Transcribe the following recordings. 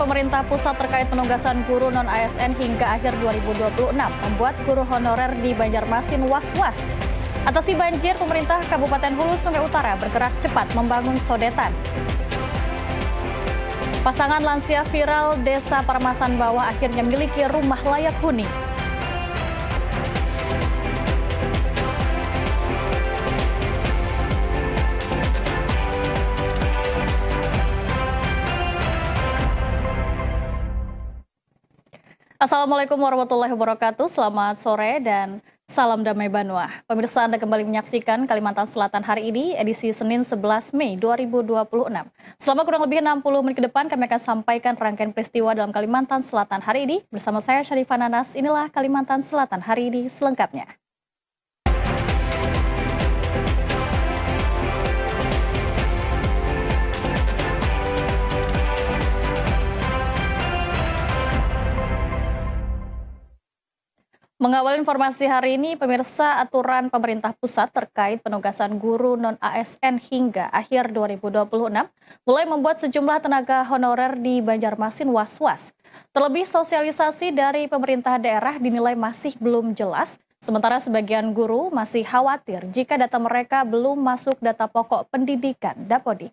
pemerintah pusat terkait penugasan guru non-ASN hingga akhir 2026 membuat guru honorer di Banjarmasin was-was. Atasi banjir, pemerintah Kabupaten Hulu Sungai Utara bergerak cepat membangun sodetan. Pasangan lansia viral Desa Parmasan Bawah akhirnya memiliki rumah layak huni. Assalamualaikum warahmatullahi wabarakatuh, selamat sore dan salam damai Banua. Pemirsa, Anda kembali menyaksikan Kalimantan Selatan hari ini, edisi Senin 11 Mei 2026. Selama kurang lebih 60 menit ke depan, kami akan sampaikan rangkaian peristiwa dalam Kalimantan Selatan hari ini. Bersama saya Syarifah Nanas, inilah Kalimantan Selatan hari ini selengkapnya. Mengawal informasi hari ini, pemirsa, aturan pemerintah pusat terkait penugasan guru non-ASN hingga akhir 2026 mulai membuat sejumlah tenaga honorer di Banjarmasin was-was. Terlebih sosialisasi dari pemerintah daerah dinilai masih belum jelas, sementara sebagian guru masih khawatir jika data mereka belum masuk data pokok pendidikan Dapodik.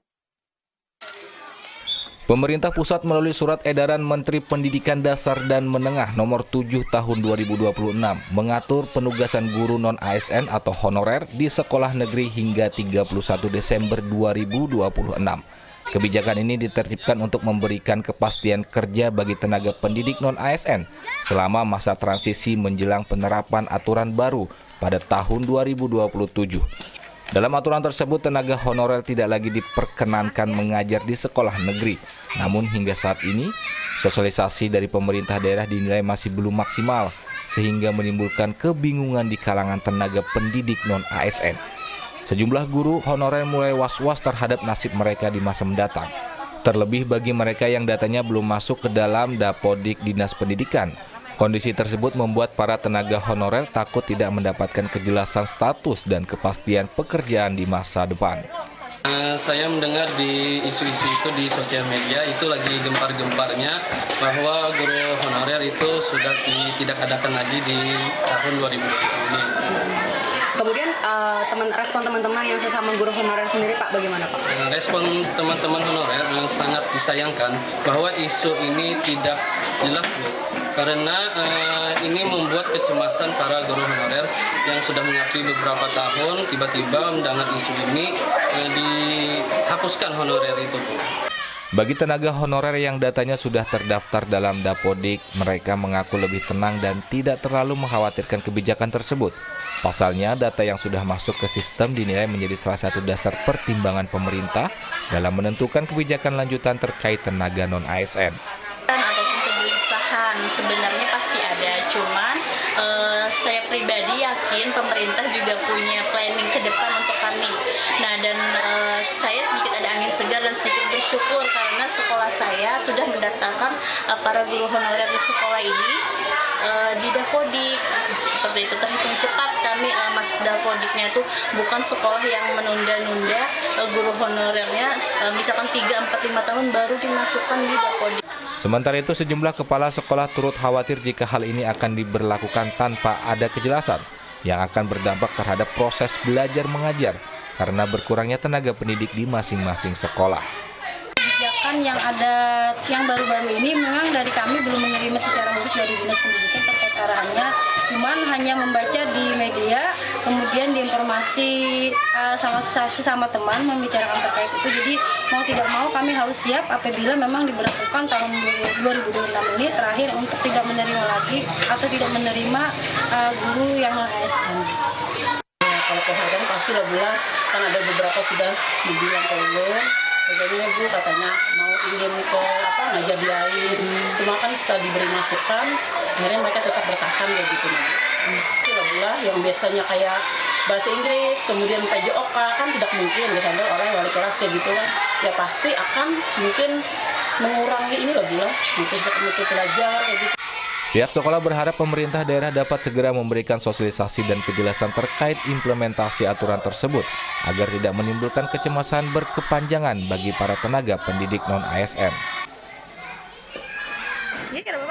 Pemerintah pusat melalui surat edaran Menteri Pendidikan Dasar dan Menengah nomor 7 tahun 2026 mengatur penugasan guru non-ASN atau honorer di sekolah negeri hingga 31 Desember 2026. Kebijakan ini ditertibkan untuk memberikan kepastian kerja bagi tenaga pendidik non-ASN selama masa transisi menjelang penerapan aturan baru pada tahun 2027. Dalam aturan tersebut, tenaga honorer tidak lagi diperkenankan mengajar di sekolah negeri. Namun hingga saat ini, sosialisasi dari pemerintah daerah dinilai masih belum maksimal, sehingga menimbulkan kebingungan di kalangan tenaga pendidik non-ASN. Sejumlah guru honorer mulai was-was terhadap nasib mereka di masa mendatang. Terlebih bagi mereka yang datanya belum masuk ke dalam Dapodik Dinas Pendidikan. Kondisi tersebut membuat para tenaga honorer takut tidak mendapatkan kejelasan status dan kepastian pekerjaan di masa depan. Saya mendengar di isu-isu itu di sosial media itu lagi gempar-gemparnya bahwa guru honorer itu sudah tidak adakan lagi di tahun 2020 ini. Kemudian respon teman-teman yang sesama guru honorer sendiri, Pak, bagaimana, Pak? Respon teman-teman honorer sangat disayangkan bahwa isu ini tidak jelas, karena ini membuat kecemasan para guru honorer yang sudah mengabdi beberapa tahun, tiba-tiba mendengar isu ini dihapuskan honorer itu, Bu. Bagi tenaga honorer yang datanya sudah terdaftar dalam Dapodik, mereka mengaku lebih tenang dan tidak terlalu mengkhawatirkan kebijakan tersebut. Pasalnya, data yang sudah masuk ke sistem dinilai menjadi salah satu dasar pertimbangan pemerintah dalam menentukan kebijakan lanjutan terkait tenaga non-ASN. Ataupun kegelisahan sebenarnya pasti ada, cuman saya pribadi yakin pemerintah juga punya planning ke depan untuk kami. Nah, dan saya sedikit ada angin segar dan sedikit bersyukur karena sekolah saya sudah mendaftarkan para guru honorer di sekolah ini di Dapodik. Seperti itu, terhitung cepat kami masuk Dapodiknya itu bukan sekolah yang menunda-nunda guru honorernya, misalkan 3, 4, 5 tahun baru dimasukkan di Dapodik. Sementara itu, sejumlah kepala sekolah turut khawatir jika hal ini akan diberlakukan tanpa ada kejelasan yang akan berdampak terhadap proses belajar mengajar karena berkurangnya tenaga pendidik di masing-masing sekolah. Kebijakan yang ada yang baru-baru ini memang dari kami belum menerima secara khusus dari Dinas Pendidikan terkait arahannya, cuman hanya membaca di media, kemudian diinformasi sama sesama teman membicarakan terkait itu. Jadi mau tidak mau kami harus siap apabila memang diberlakukan tahun 2026 ini terakhir untuk tidak menerima lagi atau tidak menerima guru yang non-ASN. Kalau penghargaan pasti lah bulan, kan ada beberapa sudah dibilang ke ulun, bagaimana Bu katanya mau ingin ke ngajar di lain, cuma kan setelah diberi masukan, akhirnya mereka tetap bertahan ya gitu. Itu lah yang biasanya kayak bahasa Inggris, kemudian PJOK kan tidak mungkin dihandle oleh wali kelas kayak gitu kan, ya pasti akan mungkin mengurangi ini lah bulan, untuk pelajar kayak gitu. Pihak sekolah berharap pemerintah daerah dapat segera memberikan sosialisasi dan kejelasan terkait implementasi aturan tersebut agar tidak menimbulkan kecemasan berkepanjangan bagi para tenaga pendidik non-ASN.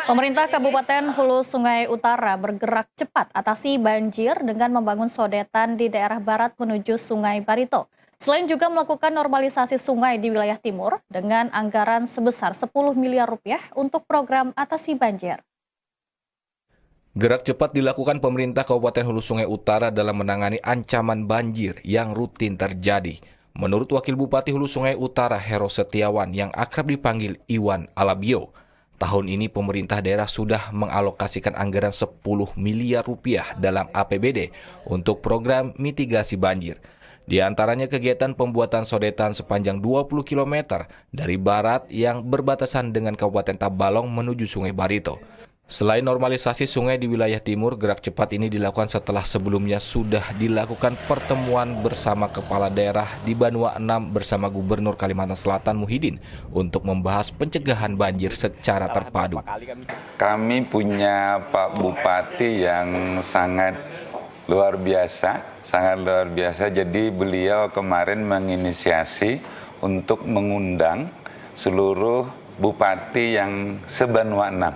Pemerintah Kabupaten Hulu Sungai Utara bergerak cepat atasi banjir dengan membangun sodetan di daerah barat menuju Sungai Barito. Selain juga melakukan normalisasi sungai di wilayah timur dengan anggaran sebesar 10 miliar rupiah untuk program atasi banjir. Gerak cepat dilakukan pemerintah Kabupaten Hulu Sungai Utara dalam menangani ancaman banjir yang rutin terjadi. Menurut Wakil Bupati Hulu Sungai Utara Hero Setiawan yang akrab dipanggil Iwan Alabio, tahun ini pemerintah daerah sudah mengalokasikan anggaran 10 miliar rupiah dalam APBD untuk program mitigasi banjir. Di antaranya kegiatan pembuatan sodetan sepanjang 20 km dari barat yang berbatasan dengan Kabupaten Tabalong menuju Sungai Barito. Selain normalisasi sungai di wilayah timur, gerak cepat ini dilakukan setelah sebelumnya sudah dilakukan pertemuan bersama kepala daerah di Banua 6 bersama Gubernur Kalimantan Selatan Muhyiddin untuk membahas pencegahan banjir secara terpadu. Kami punya Pak Bupati yang sangat luar biasa. Jadi beliau kemarin menginisiasi untuk mengundang seluruh bupati yang sebanua 6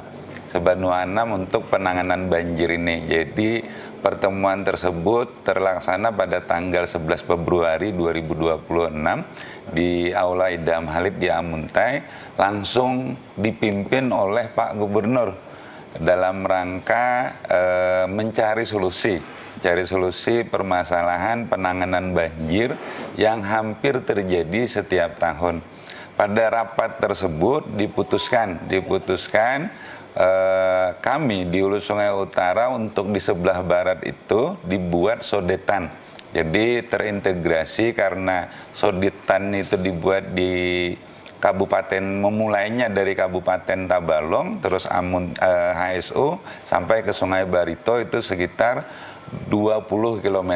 untuk penanganan banjir ini. Jadi pertemuan tersebut terlaksana pada tanggal 11 Februari 2026 di Aula Idam Halid di Amuntai, langsung dipimpin oleh Pak Gubernur dalam rangka mencari solusi permasalahan penanganan banjir yang hampir terjadi setiap tahun. Pada rapat tersebut diputuskan kami di Hulu Sungai Utara untuk di sebelah barat itu dibuat sodetan. Jadi terintegrasi karena sodetan itu dibuat di kabupaten, memulainya dari Kabupaten Tabalong, terus HSU sampai ke Sungai Barito itu sekitar 20 km.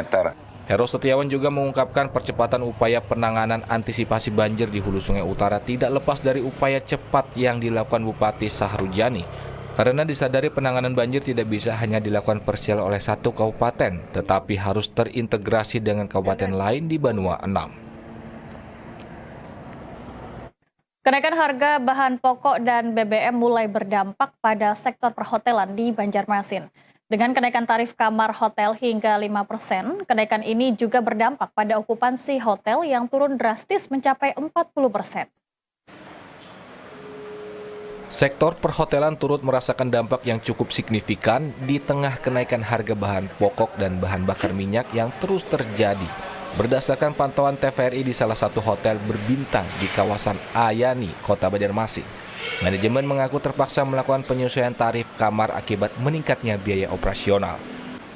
Hero Setiawan juga mengungkapkan percepatan upaya penanganan antisipasi banjir di Hulu Sungai Utara tidak lepas dari upaya cepat yang dilakukan Bupati Sahrujani. Karena disadari penanganan banjir tidak bisa hanya dilakukan parsial oleh satu kabupaten, tetapi harus terintegrasi dengan kabupaten lain di Banua 6. Kenaikan harga bahan pokok dan BBM mulai berdampak pada sektor perhotelan di Banjarmasin. Dengan kenaikan tarif kamar hotel hingga 5%, kenaikan ini juga berdampak pada okupansi hotel yang turun drastis mencapai 40%. Sektor perhotelan turut merasakan dampak yang cukup signifikan di tengah kenaikan harga bahan pokok dan bahan bakar minyak yang terus terjadi. Berdasarkan pantauan TVRI di salah satu hotel berbintang di kawasan Ayani, Kota Banjarmasin, manajemen mengaku terpaksa melakukan penyesuaian tarif kamar akibat meningkatnya biaya operasional.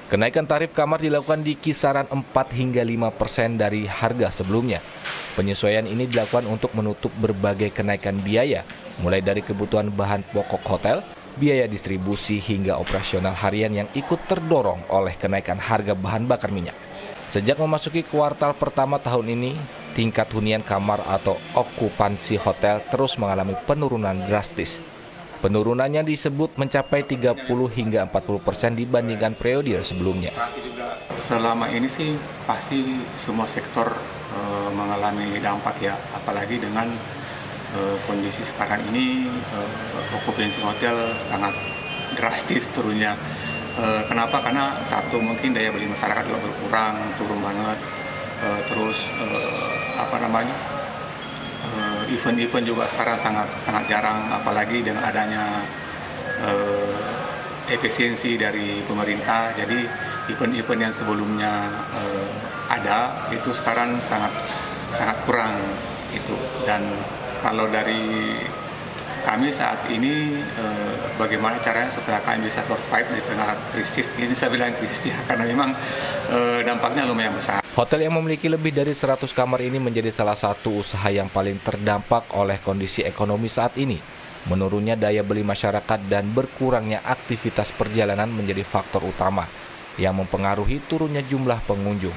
Kenaikan tarif kamar dilakukan di kisaran 4 hingga 5% dari harga sebelumnya. Penyesuaian ini dilakukan untuk menutup berbagai kenaikan biaya, mulai dari kebutuhan bahan pokok hotel, biaya distribusi hingga operasional harian yang ikut terdorong oleh kenaikan harga bahan bakar minyak. Sejak memasuki kuartal pertama tahun ini, tingkat hunian kamar atau okupansi hotel terus mengalami penurunan drastis. Penurunannya disebut mencapai 30 hingga 40% dibandingkan periode sebelumnya. Selama ini sih pasti semua sektor mengalami dampak ya, apalagi dengan kondisi sekarang ini okupansi hotel sangat drastis turunnya. Kenapa? Karena satu mungkin daya beli masyarakat juga berkurang, turun banget. Terus event-event juga sekarang sangat jarang, apalagi dengan adanya efisiensi dari pemerintah. Jadi event-event yang sebelumnya ada itu sekarang sangat kurang gitu. Dan kalau dari kami saat ini bagaimana caranya supaya kami bisa survive di tengah krisis ini, saya bilang krisis ya, karena memang dampaknya lumayan besar. Hotel yang memiliki lebih dari 100 kamar ini menjadi salah satu usaha yang paling terdampak oleh kondisi ekonomi saat ini. Menurunnya daya beli masyarakat dan berkurangnya aktivitas perjalanan menjadi faktor utama yang mempengaruhi turunnya jumlah pengunjung.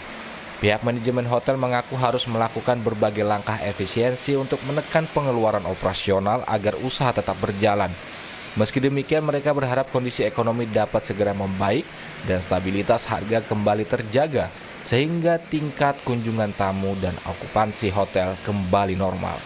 Pihak manajemen hotel mengaku harus melakukan berbagai langkah efisiensi untuk menekan pengeluaran operasional agar usaha tetap berjalan. Meski demikian, mereka berharap kondisi ekonomi dapat segera membaik dan stabilitas harga kembali terjaga, sehingga tingkat kunjungan tamu dan okupansi hotel kembali normal.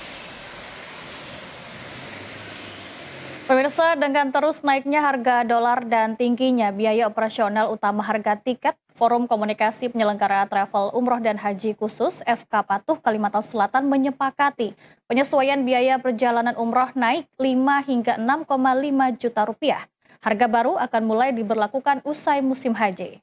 Pemirsa, dengan terus naiknya harga dolar dan tingginya biaya operasional utama harga tiket, Forum Komunikasi Penyelenggara Travel Umroh dan Haji Khusus FK Patuh Kalimantan Selatan menyepakati penyesuaian biaya perjalanan umroh naik 5 hingga 6,5 juta rupiah. Harga baru akan mulai diberlakukan usai musim haji.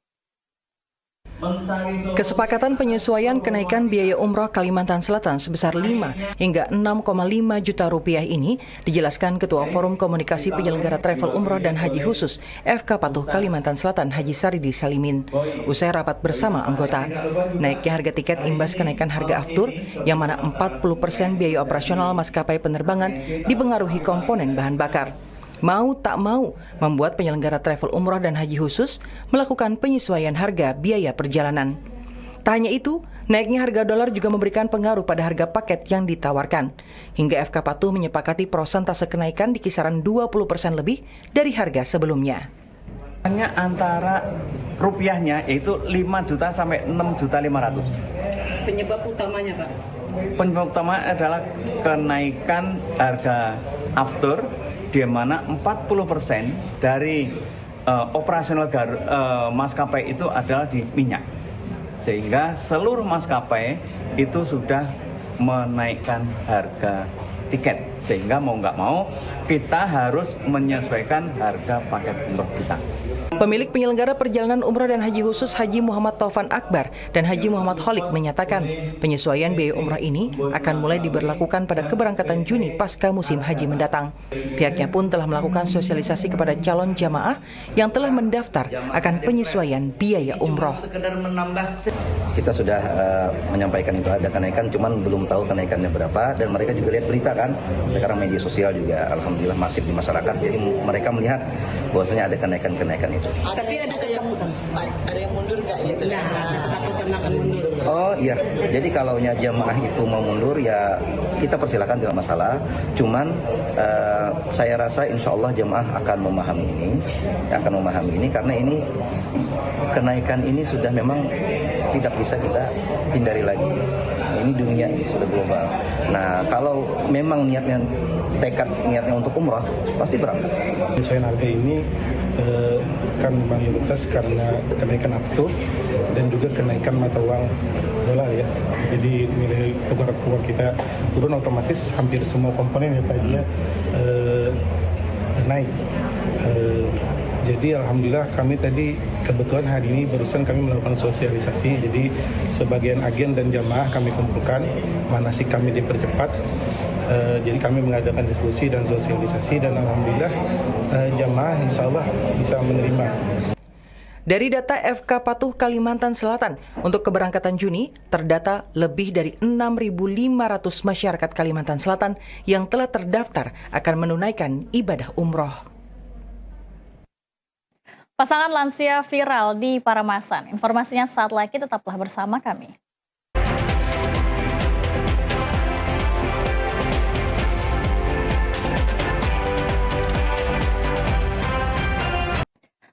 Kesepakatan penyesuaian kenaikan biaya umroh Kalimantan Selatan sebesar 5 hingga 6,5 juta rupiah ini dijelaskan Ketua Forum Komunikasi Penyelenggara Travel Umroh dan Haji Khusus FK Patuh Kalimantan Selatan Haji Saridi Salimin. Usai rapat bersama anggota, naiknya harga tiket imbas kenaikan harga aftur yang mana 40% biaya operasional maskapai penerbangan dipengaruhi komponen bahan bakar. Mau tak mau membuat penyelenggara travel umroh dan haji khusus melakukan penyesuaian harga biaya perjalanan. Tak hanya itu, naiknya harga dolar juga memberikan pengaruh pada harga paket yang ditawarkan. Hingga FK Patuh menyepakati persentase kenaikan di kisaran 20% lebih dari harga sebelumnya. Hanya antara rupiahnya yaitu 5 juta sampai 6.500.000. Penyebab utamanya, Pak? Penyebab utama adalah kenaikan harga aftur, di mana 40% dari operasional maskapai itu adalah di minyak. Sehingga seluruh maskapai itu sudah menaikkan harga tiket. Sehingga mau nggak mau kita harus menyesuaikan harga paket umroh kita. Pemilik penyelenggara perjalanan umroh dan haji khusus Haji Muhammad Taufan Akbar dan Haji Muhammad Kholik menyatakan penyesuaian biaya umroh ini akan mulai diberlakukan pada keberangkatan Juni pasca musim haji mendatang. Pihaknya pun telah melakukan sosialisasi kepada calon jamaah yang telah mendaftar akan penyesuaian biaya umroh. Kita sudah menyampaikan itu ada kenaikan, cuman belum tahu kenaikannya berapa, dan mereka juga lihat berita kan, sekarang media sosial juga alhamdulillah masif di masyarakat, jadi mereka melihat bahwasanya ada kenaikan-kenaikan itu. Tapi ada yang mundur nggak gitu? Takutnya akan mundur. Oh iya, jadi kalau jamaah itu mau mundur ya kita persilakan, tidak masalah. Cuman saya rasa insya Allah jamaah akan memahami ini, karena ini kenaikan ini sudah memang tidak bisa kita hindari lagi. Ini dunia ini sudah global. Nah kalau memang niatnya untuk umrah pasti berangkat. Penyesuaian harga ini kan mayoritas karena kenaikan aftur dan juga kenaikan mata uang dolar ya. Jadi nilai tukar rupiah kita turun, otomatis hampir semua komponen ya Pak ya naik. Jadi alhamdulillah kami tadi kebetulan hari ini barusan kami melakukan sosialisasi. Jadi sebagian agen dan jamaah kami kumpulkan, manasik kami dipercepat. Jadi kami mengadakan diskusi dan sosialisasi, dan alhamdulillah jamaah insya Allah bisa menerima. Dari data FK Patuh Kalimantan Selatan, untuk keberangkatan Juni, terdata lebih dari 6.500 masyarakat Kalimantan Selatan yang telah terdaftar akan menunaikan ibadah umroh. Pasangan lansia viral di Paramasan. Informasinya saat lagi, tetaplah bersama kami.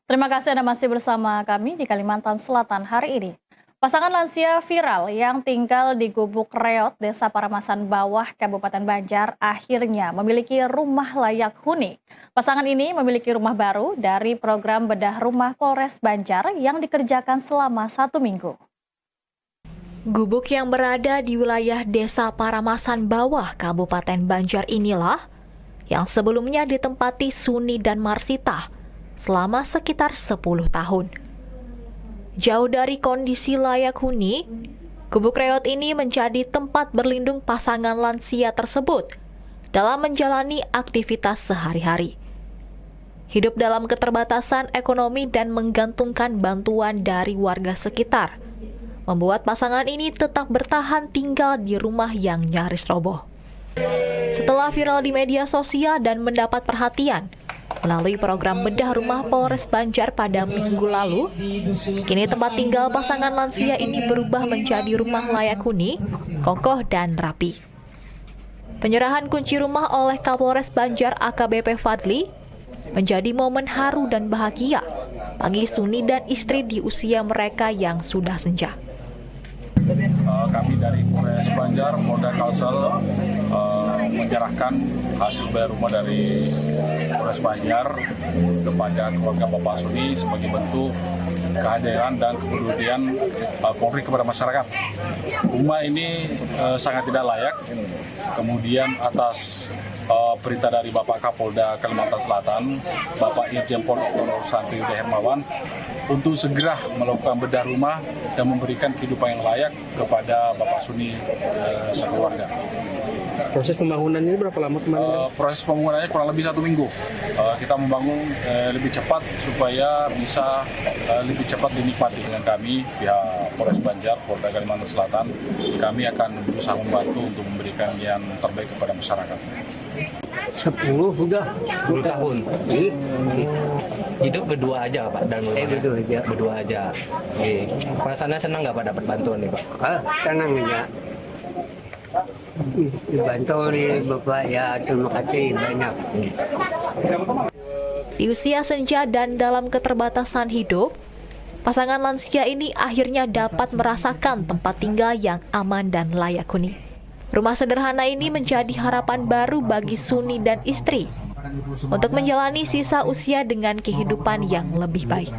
Terima kasih Anda masih bersama kami di Kalimantan Selatan hari ini. Pasangan lansia viral yang tinggal di Gubuk Reot, Desa Paramasan Bawah, Kabupaten Banjar, akhirnya memiliki rumah layak huni. Pasangan ini memiliki rumah baru dari program bedah rumah Polres Banjar yang dikerjakan selama 1 minggu. Gubuk yang berada di wilayah Desa Paramasan Bawah, Kabupaten Banjar inilah yang sebelumnya ditempati Suni dan Marsita selama sekitar 10 tahun. Jauh dari kondisi layak huni, Gubuk Reot ini menjadi tempat berlindung pasangan lansia tersebut dalam menjalani aktivitas sehari-hari. Hidup dalam keterbatasan ekonomi dan menggantungkan bantuan dari warga sekitar membuat pasangan ini tetap bertahan tinggal di rumah yang nyaris roboh. Setelah viral di media sosial dan mendapat perhatian melalui program bedah rumah Polres Banjar pada minggu lalu, kini tempat tinggal pasangan lansia ini berubah menjadi rumah layak huni, kokoh dan rapi. Penyerahan kunci rumah oleh Kapolres Banjar AKBP Fadli menjadi momen haru dan bahagia bagi Suni dan istri di usia mereka yang sudah senja. Kami dari Polres Banjar, Polda Kalsel, menyerahkan hasil bayar rumah dari Polres Banjar kepada keluarga Bapak Suni sebagai bentuk kehadiran dan kepedulian Polri kepada masyarakat. Rumah ini sangat tidak layak. Kemudian atas perintah dari Bapak Kapolda Kalimantan Selatan, Bapak Irjen Pol Dr. Santi Yuda Hermawan, untuk segera melakukan bedah rumah dan memberikan kehidupan yang layak kepada Bapak Suni sekeluarga. Proses pembangunan ini berapa lama kemarin? Proses pembangunannya kurang lebih 1 minggu. Kita membangun lebih cepat supaya bisa lebih cepat dinikmati dengan kami, pihak Polres Banjar, Polda Kalimantan Selatan. Kami akan berusaha membantu untuk memberikan yang terbaik kepada masyarakat. 10 tahun. Hidup berdua aja Pak dan berdua aja. Perasaannya senang nggak Pak dapat bantuan nih Pak? Senang ya. Dibantu oleh Bapak ya, terima kasih banyak. Di usia senja dan dalam keterbatasan hidup, pasangan lansia ini akhirnya dapat merasakan tempat tinggal yang aman dan layak huni. Rumah sederhana ini menjadi harapan baru bagi Suni dan istri untuk menjalani sisa usia dengan kehidupan yang lebih baik.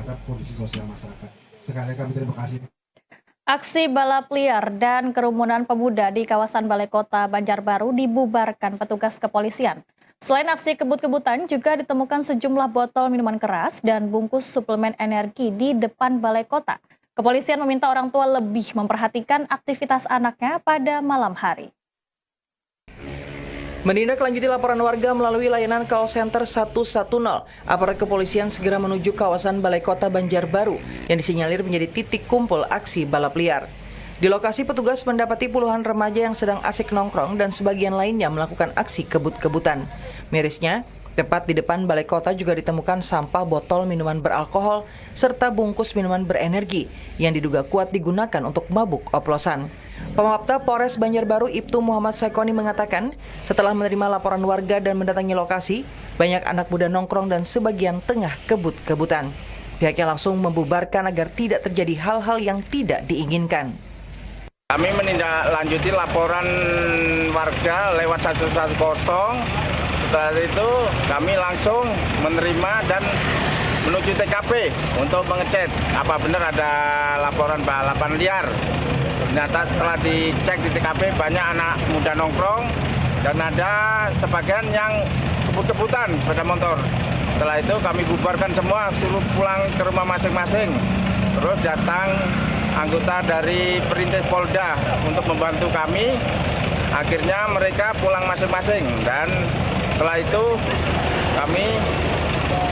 Aksi balap liar dan kerumunan pemuda di kawasan Balai Kota Banjarbaru dibubarkan petugas kepolisian. Selain aksi kebut-kebutan, juga ditemukan sejumlah botol minuman keras dan bungkus suplemen energi di depan Balai Kota. Kepolisian meminta orang tua lebih memperhatikan aktivitas anaknya pada malam hari. Menindaklanjuti laporan warga melalui layanan call center 110, aparat kepolisian segera menuju kawasan Balai Kota Banjarbaru yang disinyalir menjadi titik kumpul aksi balap liar. Di lokasi petugas mendapati puluhan remaja yang sedang asik nongkrong dan sebagian lainnya melakukan aksi kebut-kebutan. Mirisnya, tepat di depan Balai Kota juga ditemukan sampah botol minuman beralkohol serta bungkus minuman berenergi yang diduga kuat digunakan untuk mabuk oplosan. Pemapta Polres Banjarbaru Ibtu Muhammad Saikoni mengatakan, setelah menerima laporan warga dan mendatangi lokasi, banyak anak muda nongkrong dan sebagian tengah kebut-kebutan. Pihaknya langsung membubarkan agar tidak terjadi hal-hal yang tidak diinginkan. Kami menindaklanjuti laporan warga lewat 110. Setelah itu kami langsung menerima dan menuju TKP untuk mengecek apa benar ada laporan balapan liar. Ternyata setelah dicek di TKP banyak anak muda nongkrong dan ada sebagian yang kebut-kebutan sepeda motor. Setelah itu kami bubarkan semua, suruh pulang ke rumah masing-masing. Terus datang anggota dari Perintis Polda untuk membantu kami. Akhirnya mereka pulang masing-masing dan setelah itu kami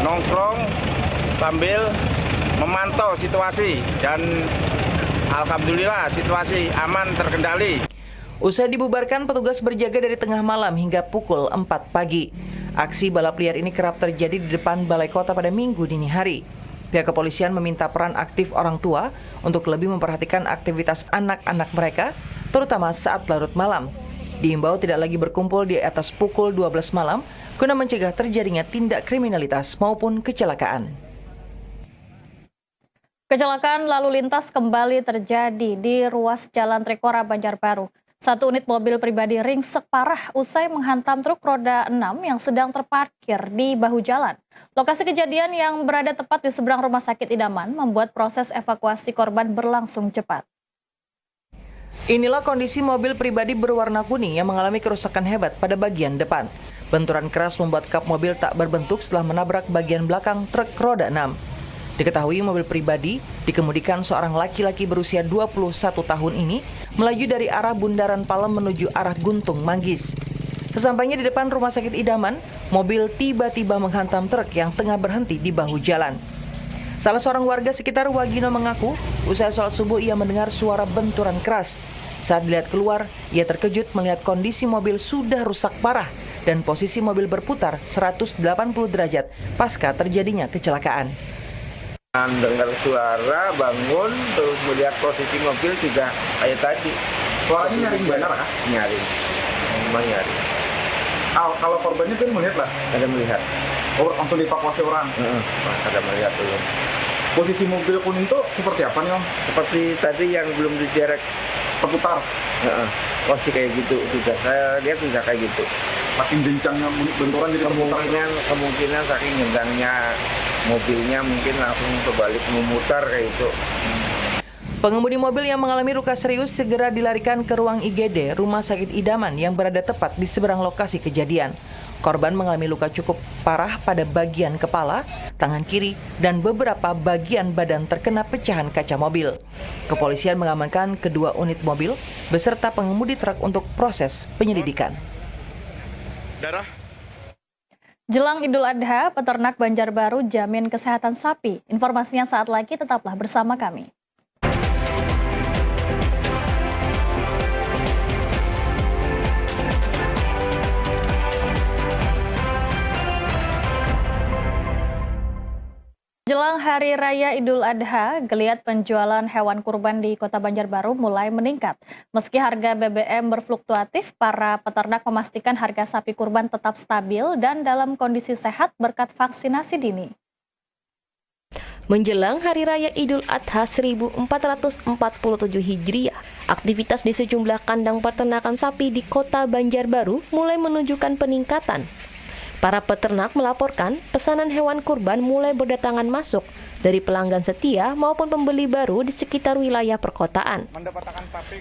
nongkrong sambil memantau situasi dan alhamdulillah situasi aman terkendali. Usai dibubarkan, petugas berjaga dari tengah malam hingga pukul 4 pagi. Aksi balap liar ini kerap terjadi di depan Balai Kota pada Minggu dini hari. Pihak kepolisian meminta peran aktif orang tua untuk lebih memperhatikan aktivitas anak-anak mereka, terutama saat larut malam. Diimbau tidak lagi berkumpul di atas pukul 12 malam guna mencegah terjadinya tindak kriminalitas maupun kecelakaan. Kecelakaan lalu lintas kembali terjadi di ruas Jalan Trikora Banjarbaru. Satu unit mobil pribadi ringsek parah usai menghantam truk roda 6 yang sedang terparkir di bahu jalan. Lokasi kejadian yang berada tepat di seberang Rumah Sakit Idaman membuat proses evakuasi korban berlangsung cepat. Inilah kondisi mobil pribadi berwarna kuning yang mengalami kerusakan hebat pada bagian depan. Benturan keras membuat kap mobil tak berbentuk setelah menabrak bagian belakang truk roda 6. Diketahui mobil pribadi dikemudikan seorang laki-laki berusia 21 tahun ini melaju dari arah Bundaran Palem menuju arah Guntung Manggis. Sesampainya di depan Rumah Sakit Idaman, mobil tiba-tiba menghantam truk yang tengah berhenti di bahu jalan. Salah seorang warga sekitar Wagino mengaku, usai sholat subuh ia mendengar suara benturan keras. Saat dilihat keluar, ia terkejut melihat kondisi mobil sudah rusak parah dan posisi mobil berputar 180 derajat pasca terjadinya kecelakaan. Dengar suara, bangun, terus melihat posisi mobil juga kayak tadi. Suaranya nyaring benar kah? Nyaring, memang nyaring. Kalau korbannya kan melihat lah? Ada melihat. Oh, langsung dievakuasi orang? Ada melihat dulu. Posisi mobil kuning itu seperti apa nih Om? Seperti tadi yang belum diderek. Berputar? Posisi kayak gitu juga, saya lihat bisa kayak gitu. Saking kencangnya benturan jadi kemungkinan saking kencangnya mobilnya mungkin langsung kebalik memutar kayak itu. Pengemudi mobil yang mengalami luka serius segera dilarikan ke ruang IGD Rumah Sakit Idaman yang berada tepat di seberang lokasi kejadian. Korban mengalami luka cukup parah pada bagian kepala, tangan kiri, dan beberapa bagian badan terkena pecahan kaca mobil. Kepolisian mengamankan kedua unit mobil beserta pengemudi truk untuk proses penyelidikan. Jelang Idul Adha, peternak Banjarbaru jamin kesehatan sapi. Informasinya saat lagi, tetaplah bersama kami. Jelang Hari Raya Idul Adha, geliat penjualan hewan kurban di Kota Banjarbaru mulai meningkat. Meski harga BBM berfluktuatif, para peternak memastikan harga sapi kurban tetap stabil dan dalam kondisi sehat berkat vaksinasi dini. Menjelang Hari Raya Idul Adha 1447 Hijriah, aktivitas di sejumlah kandang peternakan sapi di Kota Banjarbaru mulai menunjukkan peningkatan. Para peternak melaporkan pesanan hewan kurban mulai berdatangan masuk dari pelanggan setia maupun pembeli baru di sekitar wilayah perkotaan.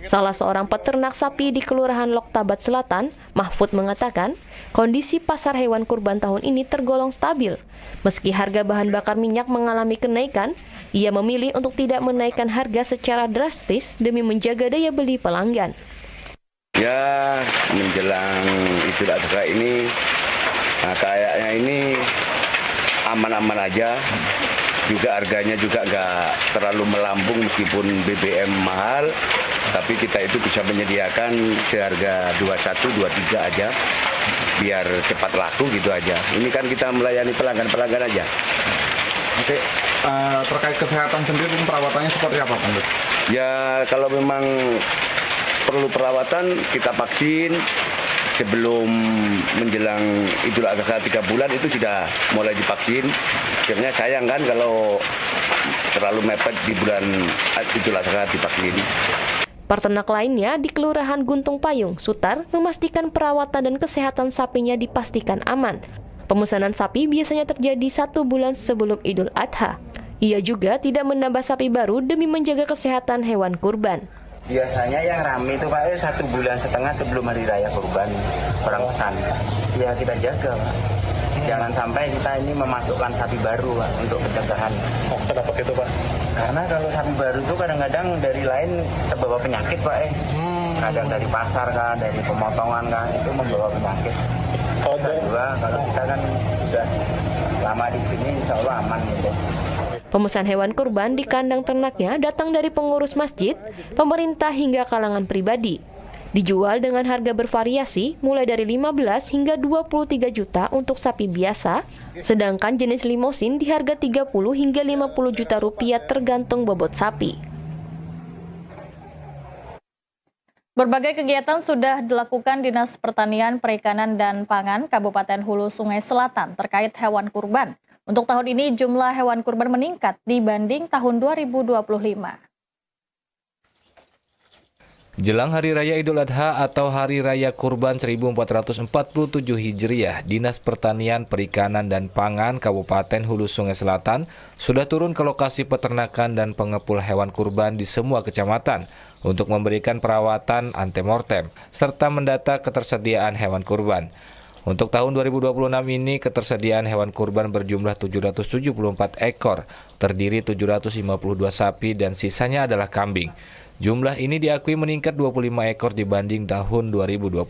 Salah seorang peternak sapi di Kelurahan Loktabat Selatan, Mahfud, mengatakan kondisi pasar hewan kurban tahun ini tergolong stabil. Meski harga bahan bakar minyak mengalami kenaikan, ia memilih untuk tidak menaikkan harga secara drastis demi menjaga daya beli pelanggan. Ya, menjelang Idul Adha ini kayaknya ini aman-aman aja, juga harganya juga nggak terlalu melambung meskipun BBM mahal, tapi kita itu bisa menyediakan seharga 21, 23 aja, biar cepat laku gitu aja. Ini kan kita melayani pelanggan-pelanggan aja. Oke, terkait kesehatan sendiri perawatannya seperti apa, Pak? Ya kalau memang perlu perawatan kita vaksin. Sebelum menjelang Idul Adha 3 bulan itu sudah mulai divaksin. Akhirnya sayang kan kalau terlalu mepet di bulan Idul Adha divaksin. Peternak lainnya di Kelurahan Guntung Payung, Sutar, memastikan perawatan dan kesehatan sapinya dipastikan aman. Pemesanan sapi biasanya terjadi 1 bulan sebelum Idul Adha. Ia juga tidak menambah sapi baru demi menjaga kesehatan hewan kurban. Biasanya yang ramai itu Pak 1,5 bulan sebelum hari raya kurban orang pesan. Ya kita jaga Pak. Jangan sampai kita ini memasukkan sapi baru Pak untuk pencegahan. Oh, kenapa gitu Pak? Karena kalau sapi baru itu kadang-kadang dari lain terbawa penyakit Pak Kadang dari pasar kah, dari pemotongan kah, itu membawa penyakit. Kalau kita kan sudah lama di sini insya Allah aman gitu. Pemesan hewan kurban di kandang ternaknya datang dari pengurus masjid, pemerintah hingga kalangan pribadi. Dijual dengan harga bervariasi mulai dari 15 hingga 23 juta untuk sapi biasa, sedangkan jenis limosin di harga 30 hingga 50 juta rupiah tergantung bobot sapi. Berbagai kegiatan sudah dilakukan Dinas Pertanian, Perikanan, dan Pangan Kabupaten Hulu Sungai Selatan terkait hewan kurban. Untuk tahun ini jumlah hewan kurban meningkat dibanding tahun 2025. Jelang Hari Raya Idul Adha atau Hari Raya Kurban 1447 Hijriah, Dinas Pertanian, Perikanan, dan Pangan Kabupaten Hulu Sungai Selatan sudah turun ke lokasi peternakan dan pengepul hewan kurban di semua kecamatan untuk memberikan perawatan antemortem serta mendata ketersediaan hewan kurban. Untuk tahun 2026 ini, ketersediaan hewan kurban berjumlah 774 ekor, terdiri 752 sapi dan sisanya adalah kambing. Jumlah ini diakui meningkat 25 ekor dibanding tahun 2025.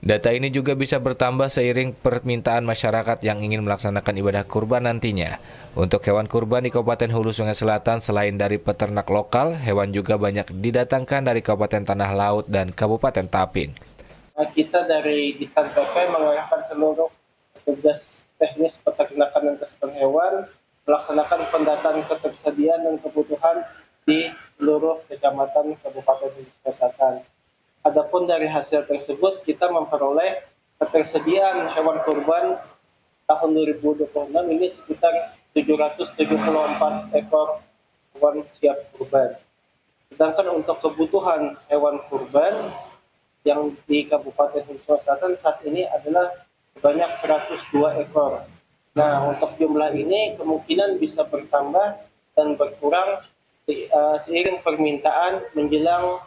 Data ini juga bisa bertambah seiring permintaan masyarakat yang ingin melaksanakan ibadah kurban nantinya. Untuk hewan kurban di Kabupaten Hulu Sungai Selatan, selain dari peternak lokal, hewan juga banyak didatangkan dari Kabupaten Tanah Laut dan Kabupaten Tapin. Kita dari Distan PP mengerahkan seluruh petugas teknis peternakan dan kesehatan hewan melaksanakan pendataan ketersediaan dan kebutuhan di seluruh kecamatan Kabupaten Hulu Selatan. Adapun dari hasil tersebut kita memperoleh ketersediaan hewan kurban tahun 2026 ini sekitar 774 ekor hewan siap kurban. Sedangkan untuk kebutuhan hewan kurban yang di Kabupaten Hulu Sungai Selatan saat ini adalah sebanyak 102 ekor. Nah, untuk jumlah ini kemungkinan bisa bertambah dan berkurang seiring permintaan menjelang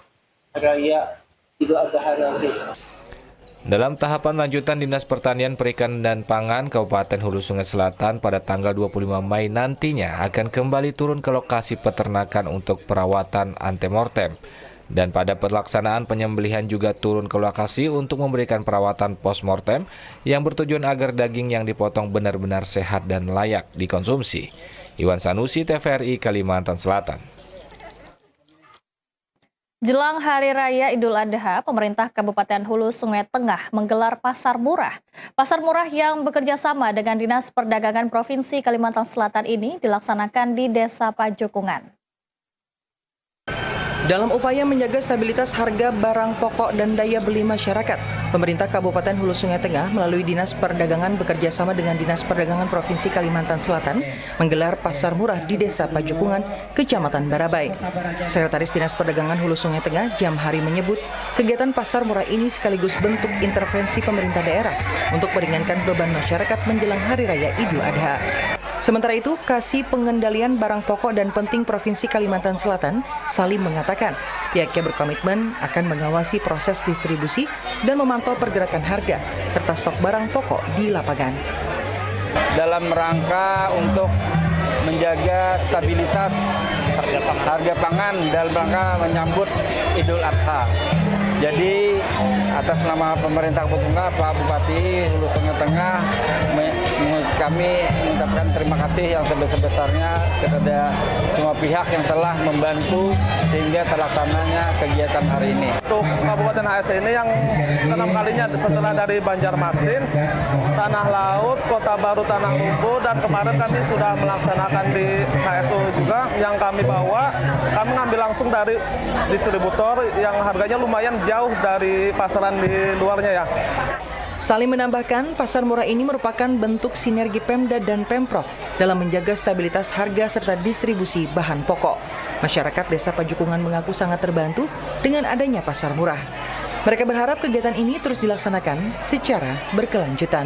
Raya Idul Adha nanti. Dalam tahapan lanjutan, Dinas Pertanian, Perikanan, dan Pangan Kabupaten Hulu Sungai Selatan pada tanggal 25 Mei nantinya akan kembali turun ke lokasi peternakan untuk perawatan antemortem. Dan pada pelaksanaan penyembelihan juga turun ke lokasi untuk memberikan perawatan postmortem yang bertujuan agar daging yang dipotong benar-benar sehat dan layak dikonsumsi. Iwan Sanusi, TVRI, Kalimantan Selatan. Jelang Hari Raya Idul Adha, pemerintah Kabupaten Hulu Sungai Tengah menggelar pasar murah. Pasar murah yang bekerja sama dengan Dinas Perdagangan Provinsi Kalimantan Selatan ini dilaksanakan di Desa Pajukungan. Dalam upaya menjaga stabilitas harga barang pokok dan daya beli masyarakat, pemerintah Kabupaten Hulu Sungai Tengah melalui Dinas Perdagangan bekerja sama dengan Dinas Perdagangan Provinsi Kalimantan Selatan menggelar pasar murah di Desa Pajukungan, Kecamatan Barabai. Sekretaris Dinas Perdagangan Hulu Sungai Tengah, Jamhari, menyebut kegiatan pasar murah ini sekaligus bentuk intervensi pemerintah daerah untuk meringankan beban masyarakat menjelang Hari Raya Idul Adha. Sementara itu, Kasih Pengendalian Barang Pokok dan Penting Provinsi Kalimantan Selatan, Salim, mengatakan pihaknya berkomitmen akan mengawasi proses distribusi dan memantau pergerakan harga serta stok barang pokok di lapangan. Dalam rangka untuk menjaga stabilitas harga pangan dalam rangka menyambut Idul Adha. Jadi atas nama pemerintah Kabupaten, Pak Bupati Hulu Sungai Tengah, kami mengucapkan terima kasih yang sebesar-besarnya kepada semua pihak yang telah membantu sehingga terlaksananya kegiatan hari ini. Untuk Kabupaten HST ini yang ke-6 kalinya setelah dari Banjarmasin, Tanah Laut, Kota Baru, Tanah Lumbu, dan kemarin kami sudah melaksanakan di HSU juga yang kami bawa. Kami ngambil langsung dari distributor yang harganya lumayan jauh dari pasaran di luarnya ya. Salim menambahkan, pasar murah ini merupakan bentuk sinergi Pemda dan Pemprov dalam menjaga stabilitas harga serta distribusi bahan pokok. Masyarakat Desa Pajukungan mengaku sangat terbantu dengan adanya pasar murah. Mereka berharap kegiatan ini terus dilaksanakan secara berkelanjutan.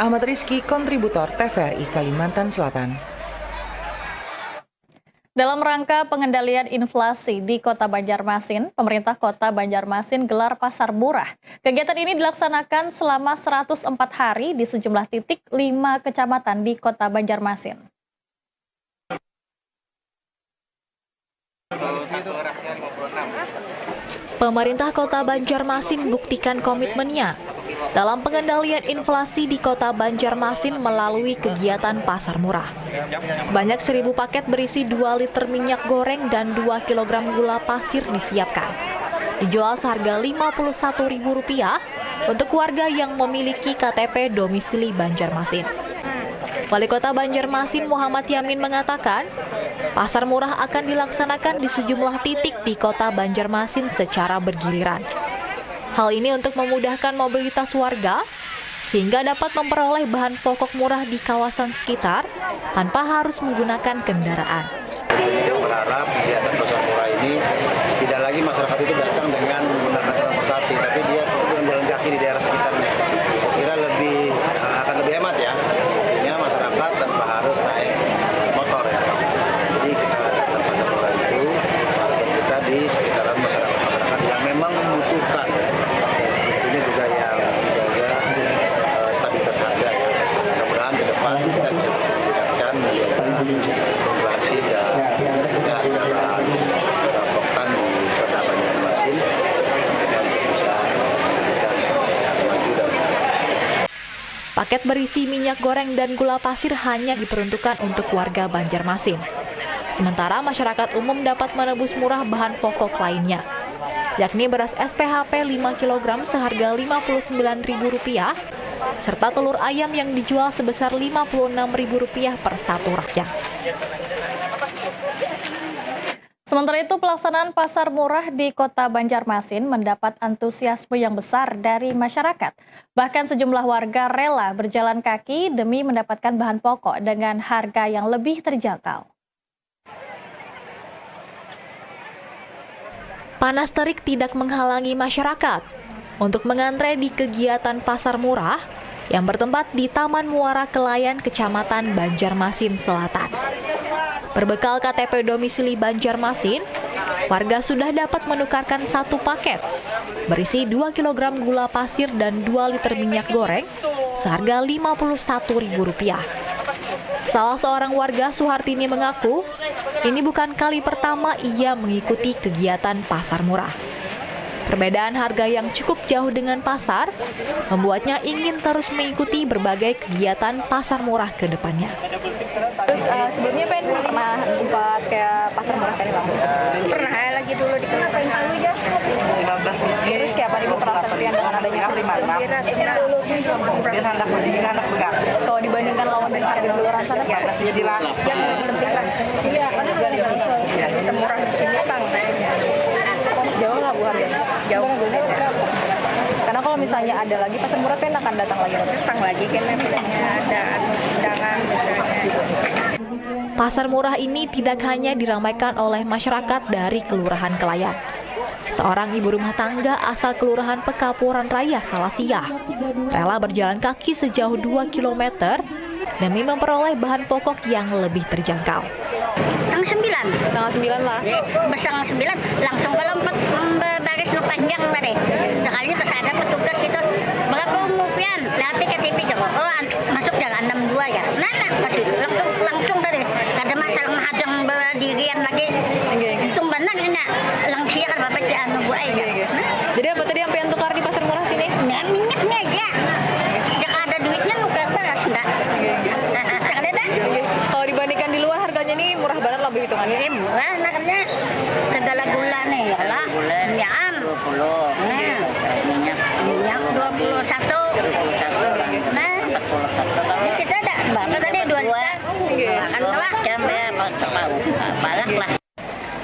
Ahmad Rizky, kontributor TVRI Kalimantan Selatan. Dalam rangka pengendalian inflasi di Kota Banjarmasin, pemerintah Kota Banjarmasin gelar pasar murah. Kegiatan ini dilaksanakan selama 104 hari di sejumlah titik 5 kecamatan di Kota Banjarmasin. Pemerintah Kota Banjarmasin buktikan komitmennya dalam pengendalian inflasi di Kota Banjarmasin melalui kegiatan pasar murah. Sebanyak 1.000 paket berisi 2 liter minyak goreng dan 2 kg gula pasir disiapkan. Dijual seharga Rp51.000 untuk warga yang memiliki KTP domisili Banjarmasin. Wali Kota Banjarmasin Muhammad Yamin mengatakan, pasar murah akan dilaksanakan di sejumlah titik di Kota Banjarmasin secara bergiliran. Hal ini untuk memudahkan mobilitas warga, sehingga dapat memperoleh bahan pokok murah di kawasan sekitar tanpa harus menggunakan kendaraan. Kita berharap kegiatan pasar murah ini tidak lagi masyarakat itu datang dengan menggunakan transportasi, tapi dia berjalan kaki di daerah sekitarnya. Saya kira akan lebih hemat ya. Artinya masyarakat tanpa harus naik motor ya. Jadi kita datang pasar murah itu kita di sekitaran masyarakat yang memang membutuhkan. Ini juga yang menjaga stabilitas harga ya. Mudah-mudahan ke depan kita bisa meningkatkan inflasi dan harga pokok di Kota Banjarmasin bisa maju dan Paket berisi minyak goreng dan gula pasir hanya diperuntukkan untuk warga Banjarmasin. Sementara masyarakat umum dapat menebus murah bahan pokok lainnya, yakni beras SPHP 5 kg seharga Rp59.000, serta telur ayam yang dijual sebesar Rp56.000 per satu raknya. Sementara itu, pelaksanaan pasar murah di Kota Banjarmasin mendapat antusiasme yang besar dari masyarakat. Bahkan sejumlah warga rela berjalan kaki demi mendapatkan bahan pokok dengan harga yang lebih terjangkau. Panas terik tidak menghalangi masyarakat untuk mengantre di kegiatan pasar murah yang bertempat di Taman Muara Kelayan, Kecamatan Banjarmasin Selatan. Berbekal KTP domisili Banjarmasin, warga sudah dapat menukarkan 1 paket berisi 2 kg gula pasir dan 2 liter minyak goreng seharga Rp51.000. Salah seorang warga, Suhartini, mengaku ini bukan kali pertama ia mengikuti kegiatan pasar murah. Perbedaan harga yang cukup jauh dengan pasar membuatnya ingin terus mengikuti berbagai kegiatan pasar murah ke depannya. Sebelumnya pernah sempat kayak pasar murah kayak Bang? Pernah lagi dulu di Kelapa Tahu aja. 15. Terus kayak apa Ibu perasaan dengan adanya kalau dibandingkan lawan dengan harga di luar sana, ya jadi iya, karena kita murah di sini Bang. Jauh lah Bu harganya. Jauh. Karena kalau misalnya ada lagi pasar murah kan akan datang lagi kan ada undangan misalnya. Pasar murah ini tidak hanya diramaikan oleh masyarakat dari Kelurahan Kelayan. Seorang ibu rumah tangga asal Kelurahan Pekapuran Raya, Salasia, rela berjalan kaki sejauh 2 km demi memperoleh bahan pokok yang lebih terjangkau. Tanggal 9 lah. Tanggal 9 langsung ke lompat baris panjang tadi. Sekalinya terus ada petugas itu. Berapa umupian? Lihat KTP juga. Oh, masuk jalan 62 ya. Nah, kasih langsung tadi. Ada masalah menghadang berdirian lagi. Untung benar enak. Langsung kan bapak di anu Bu aja. Jadi apa tadi yang pengen tukar di pasar murah sini? Nah, minyaknya aja. Jangan ada duitnya nukar beras enggak. Kalau dibandingkan di luar harganya ini murah banget lah begitu kan? Ini murah, karena segala gula nih ya lah. Minyak 20. Nah, minyak 21. Nah, 41. Ini kita ada berapa tadi 2 liter. Makan kelak sampai banyak lah.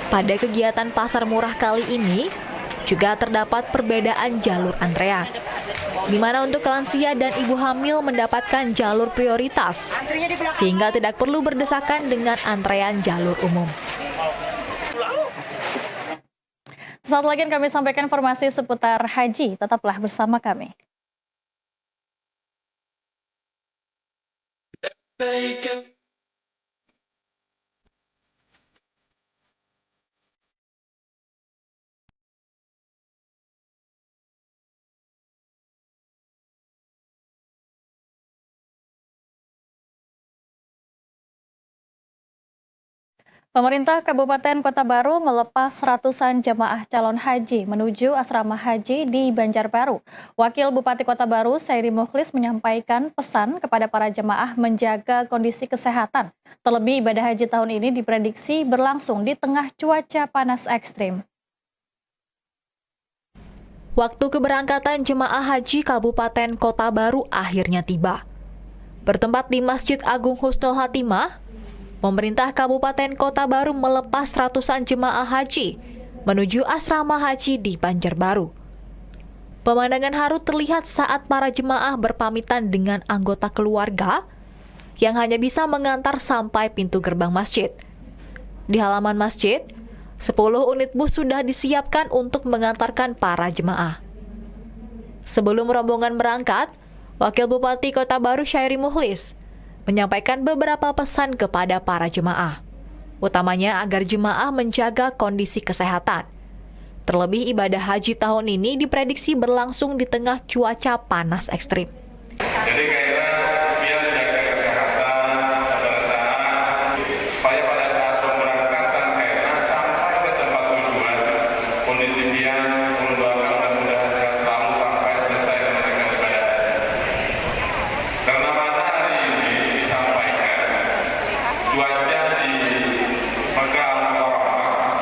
Pada kegiatan pasar murah kali ini juga terdapat perbedaan jalur antrean, di mana untuk lansia dan ibu hamil mendapatkan jalur prioritas, sehingga tidak perlu berdesakan dengan antrean jalur umum. Sesaat lagi kami sampaikan informasi seputar haji. Tetaplah bersama kami. Pemerintah Kabupaten Kota Baru melepas ratusan jemaah calon haji menuju asrama haji di Banjarbaru. Wakil Bupati Kota Baru, Sairi Mukhlis, menyampaikan pesan kepada para jemaah menjaga kondisi kesehatan. Terlebih ibadah haji tahun ini diprediksi berlangsung di tengah cuaca panas ekstrim. Waktu keberangkatan jemaah haji Kabupaten Kota Baru akhirnya tiba. Bertempat di Masjid Agung Husnul Hatimah, pemerintah Kabupaten Kota Baru melepas ratusan jemaah haji menuju asrama haji di Banjarbaru. Pemandangan haru terlihat saat para jemaah berpamitan dengan anggota keluarga yang hanya bisa mengantar sampai pintu gerbang masjid. Di halaman masjid, 10 unit bus sudah disiapkan untuk mengantarkan para jemaah. Sebelum rombongan berangkat, Wakil Bupati Kota Baru Sairi Mukhlis menyampaikan beberapa pesan kepada para jemaah, utamanya agar jemaah menjaga kondisi kesehatan. Terlebih ibadah haji tahun ini diprediksi berlangsung di tengah cuaca panas ekstrim. Jadi biar jaga kesehatan, supaya pada saat pemberangkatan sampai ke tempat tujuan, kondisi dia mudah-mudahan sehat selalu sampai selesai menunaikan ibadah haji. Karena pada hari ini disampaikan cuaca di Mekah Al-Mukarramah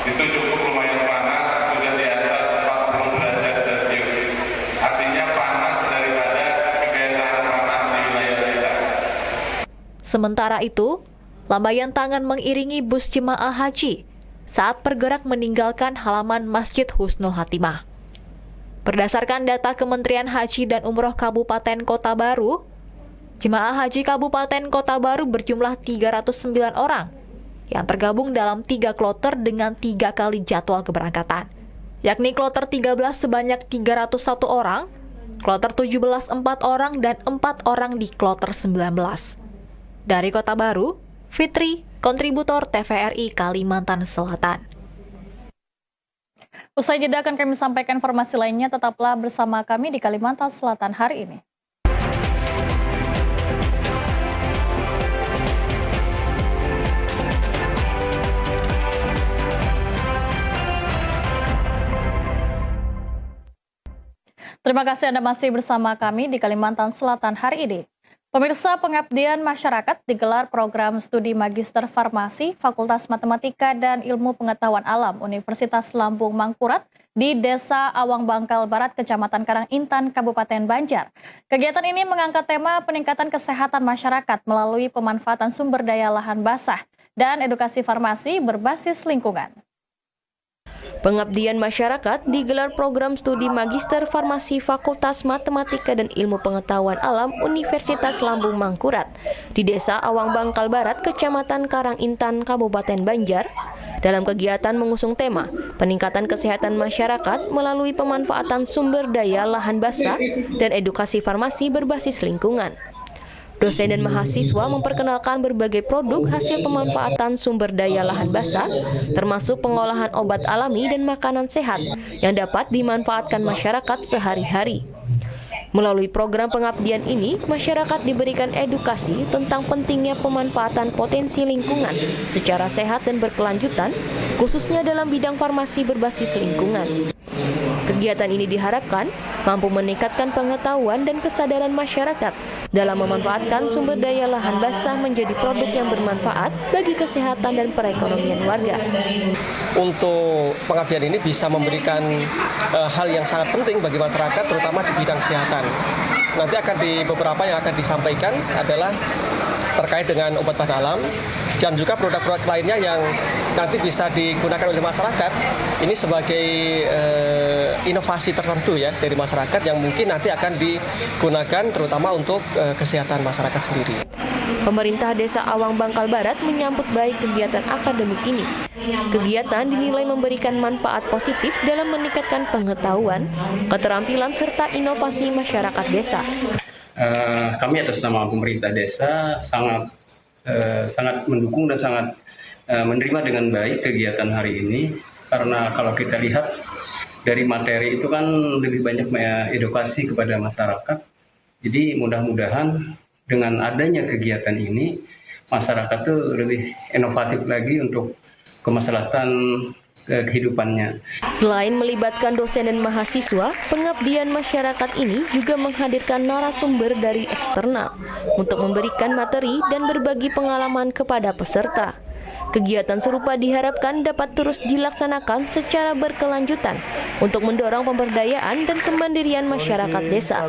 itu cukup lumayan panas, sudah di atas 40 derajat Celcius. Artinya panas daripada kebiasaan panas di wilayah kita. Sementara itu, lambaian tangan mengiringi bus jemaah haji saat bergerak meninggalkan halaman Masjid Husnul Hatimah. Berdasarkan data Kementerian Haji dan Umroh Kabupaten Kota Baru, jemaah haji Kabupaten Kota Baru berjumlah 309 orang yang tergabung dalam 3 kloter dengan 3 kali jadwal keberangkatan. yakni kloter 13 sebanyak 301 orang, kloter 17 4 orang, dan 4 orang di kloter 19. Dari Kota Baru, Fitri, kontributor TVRI Kalimantan Selatan. Usai jeda akan kami sampaikan informasi lainnya, tetaplah bersama kami di Kalimantan Selatan hari ini. Terima kasih Anda masih bersama kami di Kalimantan Selatan hari ini. Pemirsa, pengabdian masyarakat digelar program studi Magister Farmasi Fakultas Matematika dan Ilmu Pengetahuan Alam Universitas Lambung Mangkurat di Desa Awang Bangkal Barat, Kecamatan Karangintan, Kabupaten Banjar. Kegiatan ini mengangkat tema peningkatan kesehatan masyarakat melalui pemanfaatan sumber daya lahan basah dan edukasi farmasi berbasis lingkungan. Pengabdian masyarakat digelar program studi Magister Farmasi Fakultas Matematika dan Ilmu Pengetahuan Alam Universitas Lambung Mangkurat di Desa Awang Bangkal Barat, Kecamatan Karangintan, Kabupaten Banjar. Dalam kegiatan mengusung tema peningkatan kesehatan masyarakat melalui pemanfaatan sumber daya lahan basah dan edukasi farmasi berbasis lingkungan. Dosen dan mahasiswa memperkenalkan berbagai produk hasil pemanfaatan sumber daya lahan basah, termasuk pengolahan obat alami dan makanan sehat yang dapat dimanfaatkan masyarakat sehari-hari. Melalui program pengabdian ini, masyarakat diberikan edukasi tentang pentingnya pemanfaatan potensi lingkungan secara sehat dan berkelanjutan, khususnya dalam bidang farmasi berbasis lingkungan. Kegiatan ini diharapkan mampu meningkatkan pengetahuan dan kesadaran masyarakat dalam memanfaatkan sumber daya lahan basah menjadi produk yang bermanfaat bagi kesehatan dan perekonomian warga. Untuk pengabdian ini bisa memberikan hal yang sangat penting bagi masyarakat, terutama di bidang kesehatan. Nanti akan di beberapa yang akan disampaikan adalah terkait dengan obat bahan alam dan juga produk-produk lainnya yang nanti bisa digunakan oleh masyarakat. Ini sebagai inovasi tertentu ya dari masyarakat yang mungkin nanti akan digunakan terutama untuk kesehatan masyarakat sendiri. Pemerintah Desa Awang Bangkal Barat menyambut baik kegiatan akademik ini. Kegiatan dinilai memberikan manfaat positif dalam meningkatkan pengetahuan, keterampilan, serta inovasi masyarakat desa. Kami atas nama pemerintah desa sangat mendukung dan sangat menerima dengan baik kegiatan hari ini, karena kalau kita lihat dari materi itu kan lebih banyak edukasi kepada masyarakat. Jadi mudah-mudahan dengan adanya kegiatan ini masyarakat tuh lebih inovatif lagi untuk kemaslahatan kehidupannya. Selain melibatkan dosen dan mahasiswa, pengabdian masyarakat ini juga menghadirkan narasumber dari eksternal untuk memberikan materi dan berbagi pengalaman kepada peserta. Kegiatan serupa diharapkan dapat terus dilaksanakan secara berkelanjutan untuk mendorong pemberdayaan dan kemandirian masyarakat desa.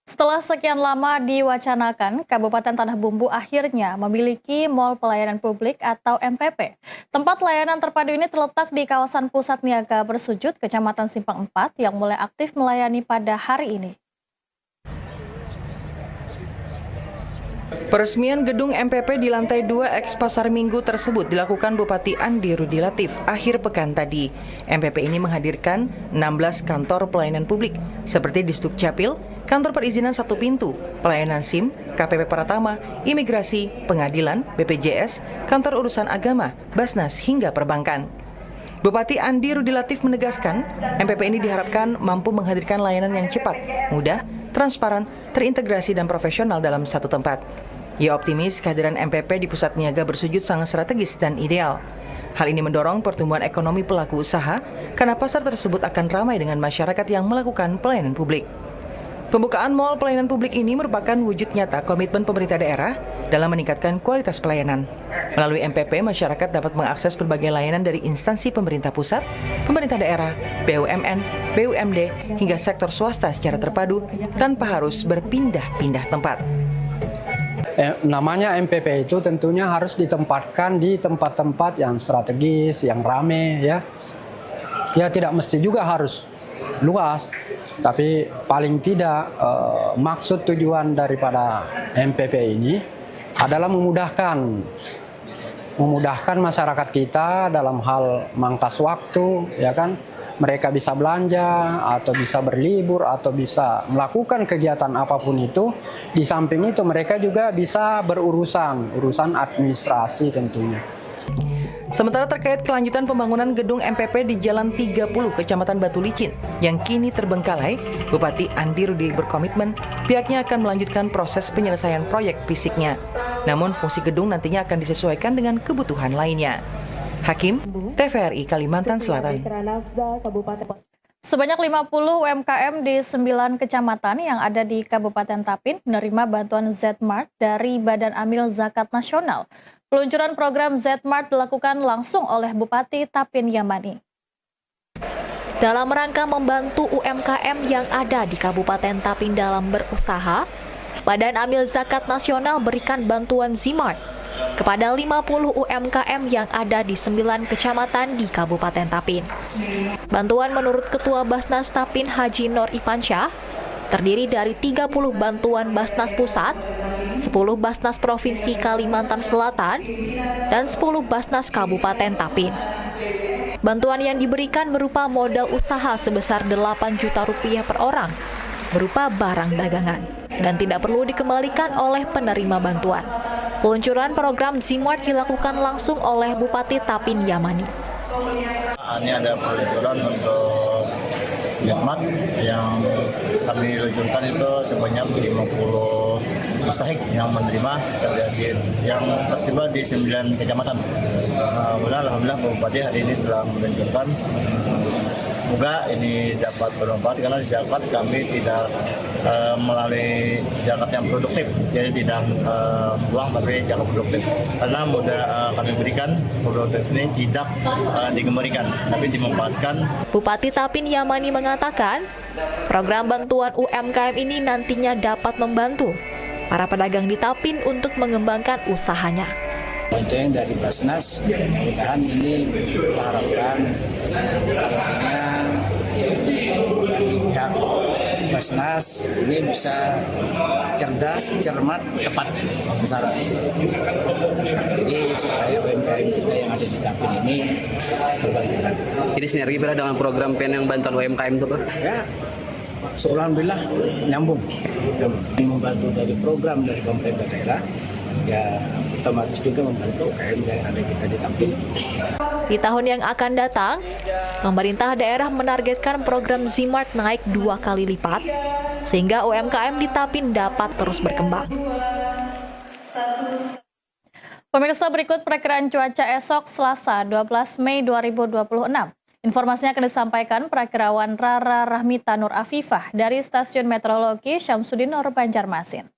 Setelah sekian lama diwacanakan, Kabupaten Tanah Bumbu akhirnya memiliki Mall Pelayanan Publik atau MPP. Tempat layanan terpadu ini terletak di kawasan Pusat Niaga Bersujud, Kecamatan Simpang 4, yang mulai aktif melayani pada hari ini. Peresmian gedung MPP di lantai 2 eks Pasar Minggu tersebut dilakukan Bupati Andi Rudi Latif akhir pekan tadi. MPP ini menghadirkan 16 kantor pelayanan publik seperti Disduk Capil, kantor perizinan satu pintu, pelayanan SIM, KPP Pratama, imigrasi, pengadilan, BPJS, kantor urusan agama, Basnas hingga perbankan. Bupati Andi Rudi Latif menegaskan, MPP ini diharapkan mampu menghadirkan layanan yang cepat, mudah, transparan, terintegrasi dan profesional dalam satu tempat. Ia optimis kehadiran MPP di Pusat Niaga Bersujud sangat strategis dan ideal. Hal ini mendorong pertumbuhan ekonomi pelaku usaha karena pasar tersebut akan ramai dengan masyarakat yang melakukan pelayanan publik. Pembukaan Mall Pelayanan Publik ini merupakan wujud nyata komitmen pemerintah daerah dalam meningkatkan kualitas pelayanan. Melalui MPP, masyarakat dapat mengakses berbagai layanan dari instansi pemerintah pusat, pemerintah daerah, BUMN, BUMD, hingga sektor swasta secara terpadu tanpa harus berpindah-pindah tempat. Namanya MPP itu tentunya harus ditempatkan di tempat-tempat yang strategis, yang ramai, ya. Ya tidak mesti juga harus luas, tapi paling tidak maksud tujuan daripada MPP ini adalah memudahkan memudahkan masyarakat kita dalam hal mangkas waktu, ya kan? Mereka bisa belanja atau bisa berlibur atau bisa melakukan kegiatan apapun itu. Di samping itu mereka juga bisa urusan administrasi tentunya. Sementara terkait kelanjutan pembangunan gedung MPP di Jalan 30 Kecamatan Batu Licin yang kini terbengkalai, Bupati Andi Rudi berkomitmen pihaknya akan melanjutkan proses penyelesaian proyek fisiknya. Namun fungsi gedung nantinya akan disesuaikan dengan kebutuhan lainnya. Hakim, TVRI Kalimantan Selatan. Sebanyak 50 UMKM di 9 kecamatan yang ada di Kabupaten Tapin menerima bantuan Z-Mart dari Badan Amil Zakat Nasional. Peluncuran program Z-Mart dilakukan langsung oleh Bupati Tapin Yamani. Dalam rangka membantu UMKM yang ada di Kabupaten Tapin dalam berusaha, Badan Amil Zakat Nasional berikan bantuan Z-Mart kepada 50 UMKM yang ada di 9 kecamatan di Kabupaten Tapin. Bantuan menurut Ketua Basnas Tapin Haji Nor Ipansyah terdiri dari 30 bantuan Basnas Pusat, 10 Basnas Provinsi Kalimantan Selatan, dan 10 Basnas Kabupaten Tapin. Bantuan yang diberikan berupa modal usaha sebesar 8 juta rupiah per orang, berupa barang dagangan, dan tidak perlu dikembalikan oleh penerima bantuan. Peluncuran program Z-Mart dilakukan langsung oleh Bupati Tapin Yamani. Ini ada peluncuran untuk Z-Mart yang kami luncurkan itu sebanyak 50 mustahik yang menerima yang tersebar di 9 kecamatan. Alhamdulillah Bupati hari ini telah meluncurkan. Semoga ini dapat bermanfaat karena di zakat kami tidak melalui zakat yang produktif, jadi tidak uang tapi zakat produktif. Karena mudah kami berikan produktif ini tidak dikembalikan, tapi dimanfaatkan. Bupati Tapin Yamani mengatakan, program bantuan UMKM ini nantinya dapat membantu para pedagang di Tapin untuk mengembangkan usahanya. Bonceng dari Basnas, mudah-mudahan ini kita harapkan pihak Basnas ini bisa cerdas, cermat, tepat sasaran. Jadi supaya UMKM kita yang ada di Tapin ini terbantu. Ini sinergi dengan program PN yang bantuan UMKM itu Pak? Ya, alhamdulillah nyambung. Membantu dari program dari pemerintah daerah, ya otomatis juga membantu UMKM yang ada kita di Tapin. Di tahun yang akan datang, pemerintah daerah menargetkan program Z-Mart naik 2 kali lipat, sehingga UMKM di Tapin dapat terus berkembang. Pemirsa, berikut perakiraan cuaca esok Selasa 12 Mei 2026. Informasinya akan disampaikan Prakirawan Rara Rahmita Nur Afifah dari Stasiun Meteorologi Syamsuddin Nur Banjarmasin.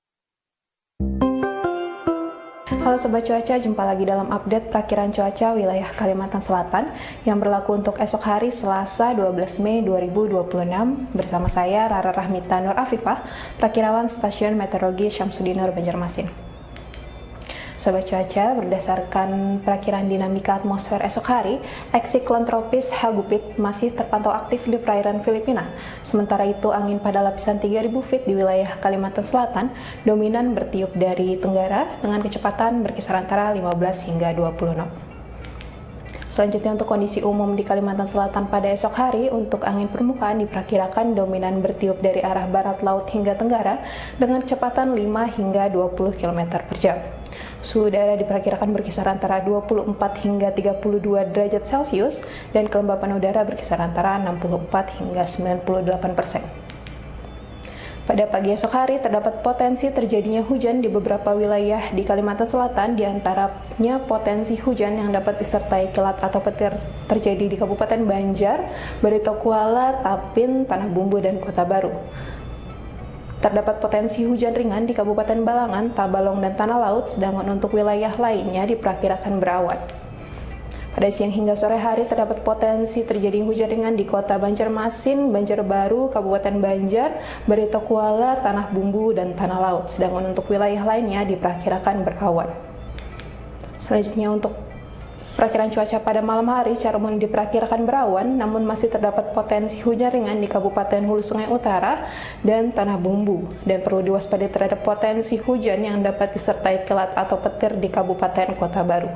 Halo Sobat Cuaca, jumpa lagi dalam update perakiraan cuaca wilayah Kalimantan Selatan yang berlaku untuk esok hari Selasa 12 Mei 2026 bersama saya Rara Rahmita Nur Afifah, Prakirawan Stasiun Meteorologi Syamsuddin Nur Banjarmasin. Sobat Cuaca, berdasarkan perakiraan dinamika atmosfer esok hari, siklon tropis Hagupit masih terpantau aktif di perairan Filipina. Sementara itu, angin pada lapisan 3000 feet di wilayah Kalimantan Selatan dominan bertiup dari tenggara dengan kecepatan berkisar antara 15 hingga 20 knot. Selanjutnya untuk kondisi umum di Kalimantan Selatan pada esok hari, untuk angin permukaan diperkirakan dominan bertiup dari arah barat laut hingga tenggara dengan kecepatan 5 hingga 20 km per jam. Suhu udara diperkirakan berkisar antara 24 hingga 32 derajat Celcius dan kelembapan udara berkisar antara 64 hingga 98%. Pada pagi esok hari terdapat potensi terjadinya hujan di beberapa wilayah di Kalimantan Selatan, di antaranya potensi hujan yang dapat disertai kilat atau petir terjadi di Kabupaten Banjar, Barito Kuala, Tapin, Tanah Bumbu, dan Kota Baru. Terdapat potensi hujan ringan di Kabupaten Balangan, Tabalong, dan Tanah Laut, sedangkan untuk wilayah lainnya diperkirakan berawan. Pada siang hingga sore hari terdapat potensi terjadi hujan ringan di Kota Banjarmasin, Banjarbaru, Kabupaten Banjar, Barito Kuala, Tanah Bumbu, dan Tanah Laut, sedangkan untuk wilayah lainnya diperkirakan berawan. Selanjutnya untuk perakiraan cuaca pada malam hari, secara umum diperkirakan berawan, namun masih terdapat potensi hujan ringan di Kabupaten Hulu Sungai Utara dan Tanah Bumbu, dan perlu diwaspadai terhadap potensi hujan yang dapat disertai kilat atau petir di Kabupaten Kota Baru.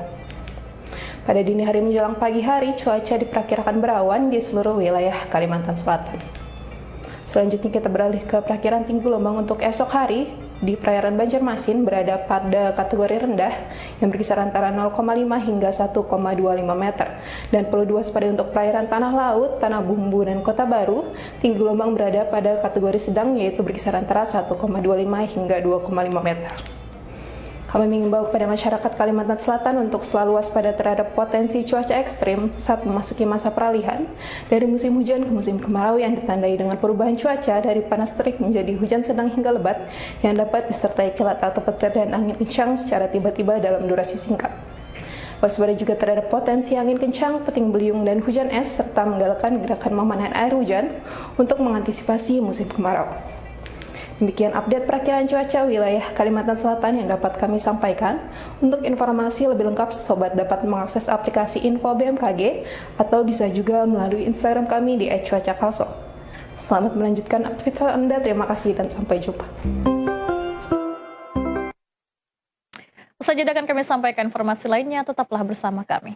Pada dini hari menjelang pagi hari, cuaca diperkirakan berawan di seluruh wilayah Kalimantan Selatan. Selanjutnya kita beralih ke perkiraan tinggi gelombang untuk esok hari. Di perairan Banjarmasin berada pada kategori rendah yang berkisar antara 0,5 hingga 1,25 meter. Dan perlu diwaspadai untuk perairan Tanah Laut, Tanah Bumbu, dan Kota Baru, tinggi gelombang berada pada kategori sedang yaitu berkisar antara 1,25 hingga 2,5 meter. Kami mengimbau kepada masyarakat Kalimantan Selatan untuk selalu waspada terhadap potensi cuaca ekstrim saat memasuki masa peralihan dari musim hujan ke musim kemarau yang ditandai dengan perubahan cuaca dari panas terik menjadi hujan sedang hingga lebat yang dapat disertai kilat atau petir dan angin kencang secara tiba-tiba dalam durasi singkat. Waspada juga terhadap potensi angin kencang, puting beliung, dan hujan es serta menggalakkan gerakan memanen air hujan untuk mengantisipasi musim kemarau. Demikian update perakiraan cuaca wilayah Kalimantan Selatan yang dapat kami sampaikan. Untuk informasi lebih lengkap, Sobat dapat mengakses aplikasi Info BMKG atau bisa juga melalui Instagram kami di @cuacakalso. Selamat melanjutkan aktivitas Anda, terima kasih dan sampai jumpa. Usai jeda akan kami sampaikan informasi lainnya, tetaplah bersama kami.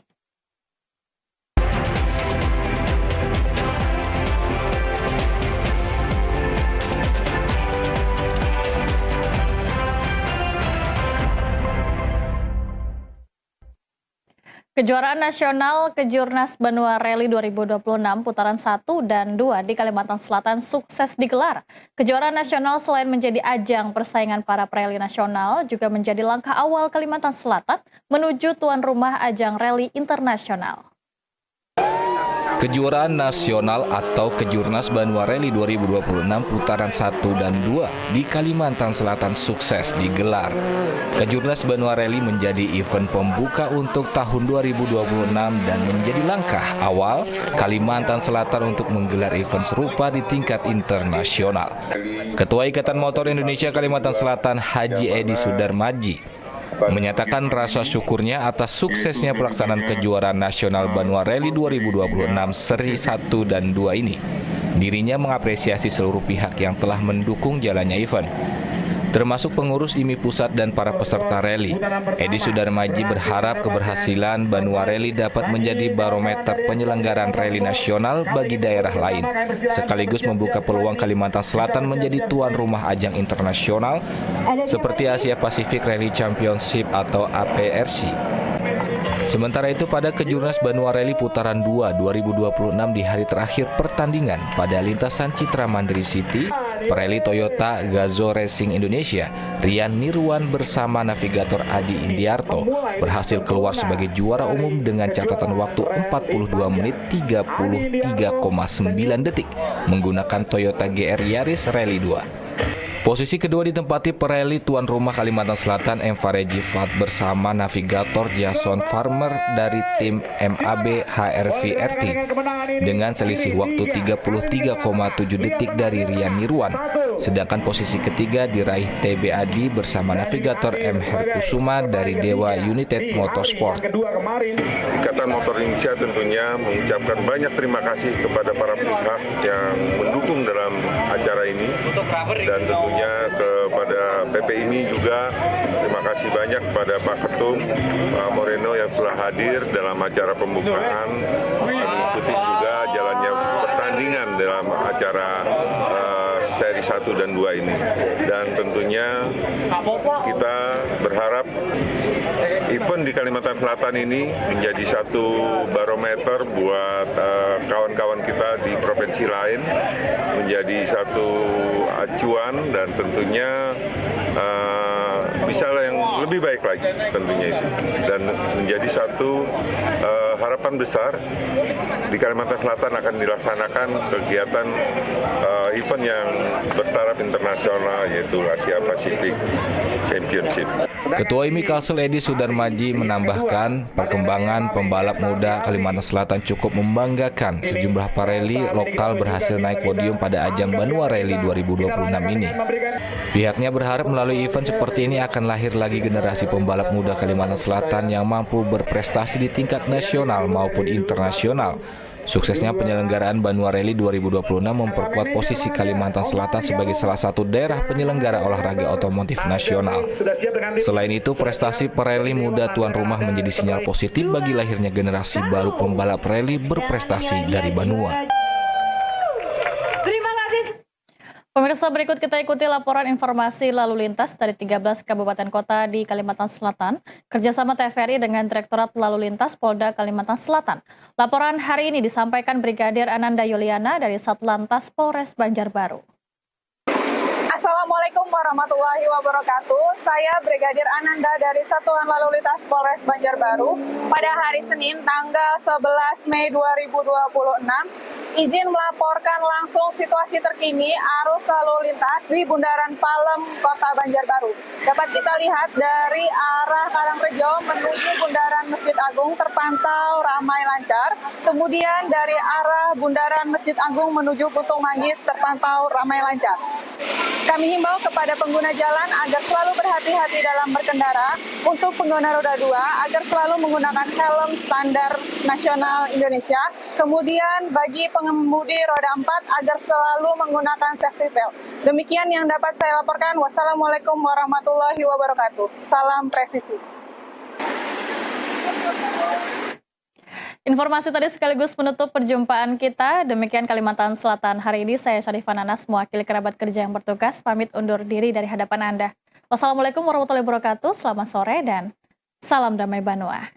Kejuaraan Nasional Kejurnas Banua Rally 2026 putaran 1 dan 2 di Kalimantan Selatan sukses digelar. Kejuaraan nasional selain menjadi ajang persaingan para pereli nasional, juga menjadi langkah awal Kalimantan Selatan menuju tuan rumah ajang rally internasional. Kejuaraan Nasional atau Kejurnas Banua Rally 2026 putaran 1 dan 2 di Kalimantan Selatan sukses digelar. Kejurnas Banua Rally menjadi event pembuka untuk tahun 2026 dan menjadi langkah awal Kalimantan Selatan untuk menggelar event serupa di tingkat internasional. Ketua Ikatan Motor Indonesia Kalimantan Selatan Haji Edi Sudarmaji menyatakan rasa syukurnya atas suksesnya pelaksanaan kejuaraan nasional Banua Rally 2026 seri 1 dan 2 ini. Dirinya mengapresiasi seluruh pihak yang telah mendukung jalannya event, termasuk pengurus IMI Pusat dan para peserta rally. Edi Sudarmaji berharap keberhasilan Banua Rally dapat menjadi barometer penyelenggaraan rally nasional bagi daerah lain, sekaligus membuka peluang Kalimantan Selatan menjadi tuan rumah ajang internasional seperti Asia Pacific Rally Championship atau APRC. Sementara itu pada Kejurnas Banua Rally putaran 2 2026 di hari terakhir pertandingan pada lintasan Citra Mandiri City, pereli Toyota Gazoo Racing Indonesia, Rian Nirwan bersama navigator Adi Indiarto berhasil keluar sebagai juara umum dengan catatan waktu 42 menit 33,9 detik menggunakan Toyota GR Yaris Rally 2. Posisi kedua ditempati pereli tuan rumah Kalimantan Selatan Emfareji Fat bersama navigator Jason Farmer dari tim MAB HRV RT dengan selisih waktu 33,7 detik dari Rian Nirwan. Sedangkan posisi ketiga diraih TB Adi bersama navigator M. Herkusuma dari Dewa United Motorsport. Ikatan Motor Indonesia tentunya mengucapkan banyak terima kasih kepada para pihak yang mendukung dalam acara ini, dan tentunya kepada PPIMI juga terima kasih banyak kepada Pak Ketum, Pak Moreno yang telah hadir dalam acara pembukaan, mengikuti juga jalannya pertandingan dalam acara seri 1 dan 2 ini. Dan tentunya kita berharap event di Kalimantan Selatan ini menjadi satu barometer buat kawan-kawan kita di provinsi lain, menjadi satu acuan dan tentunya bisa yang lebih baik lagi tentunya itu, dan menjadi satu harapan besar di Kalimantan Selatan akan dilaksanakan kegiatan event yang bertaraf internasional yaitu Asia Pacific Championship. Ketua IMI Kalsel Edi Sudarmaji menambahkan perkembangan pembalap muda Kalimantan Selatan cukup membanggakan. Sejumlah pareli lokal berhasil naik podium pada ajang Banua Rally 2026 ini. Pihaknya berharap melalui event seperti ini akan lahir lagi generasi pembalap muda Kalimantan Selatan yang mampu berprestasi di tingkat nasional maupun internasional. Suksesnya penyelenggaraan Banua Rally 2026 memperkuat posisi Kalimantan Selatan sebagai salah satu daerah penyelenggara olahraga otomotif nasional. Selain itu, prestasi pereli muda tuan rumah menjadi sinyal positif bagi lahirnya generasi baru pembalap rally berprestasi dari Banua. Pemirsa, berikut kita ikuti laporan informasi lalu lintas dari 13 kabupaten kota di Kalimantan Selatan, kerjasama TVRI dengan Direktorat Lalu Lintas Polda Kalimantan Selatan. Laporan hari ini disampaikan Brigadir Ananda Yuliana dari Satlantas Polres Banjarbaru. Assalamualaikum warahmatullahi wabarakatuh. Saya Brigadir Ananda dari Satuan Lalu Lintas Polres Banjarbaru. Pada hari Senin tanggal 11 Mei 2026, izin melaporkan langsung situasi terkini arus lalu lintas di Bundaran Palem, Kota Banjarbaru. Dapat kita lihat dari arah Karangrejo menuju Bundaran Masjid Agung terpantau ramai lancar. Kemudian dari arah Bundaran Masjid Agung menuju Putung Manggis terpantau ramai lancar. Kami himbau kepada pengguna jalan agar selalu berhati-hati dalam berkendara. Untuk pengguna roda 2 agar selalu menggunakan helm standar nasional Indonesia. Kemudian bagi pengemudi roda 4 agar selalu menggunakan safety belt. Demikian yang dapat saya laporkan. Wassalamualaikum warahmatullahi wabarakatuh. Salam presisi. Informasi tadi sekaligus menutup perjumpaan kita. Demikian Kalimantan Selatan hari ini. Saya Syarifah Nanas, mewakili kerabat kerja yang bertugas, pamit undur diri dari hadapan Anda. Wassalamualaikum warahmatullahi wabarakatuh. Selamat sore dan salam damai Banua.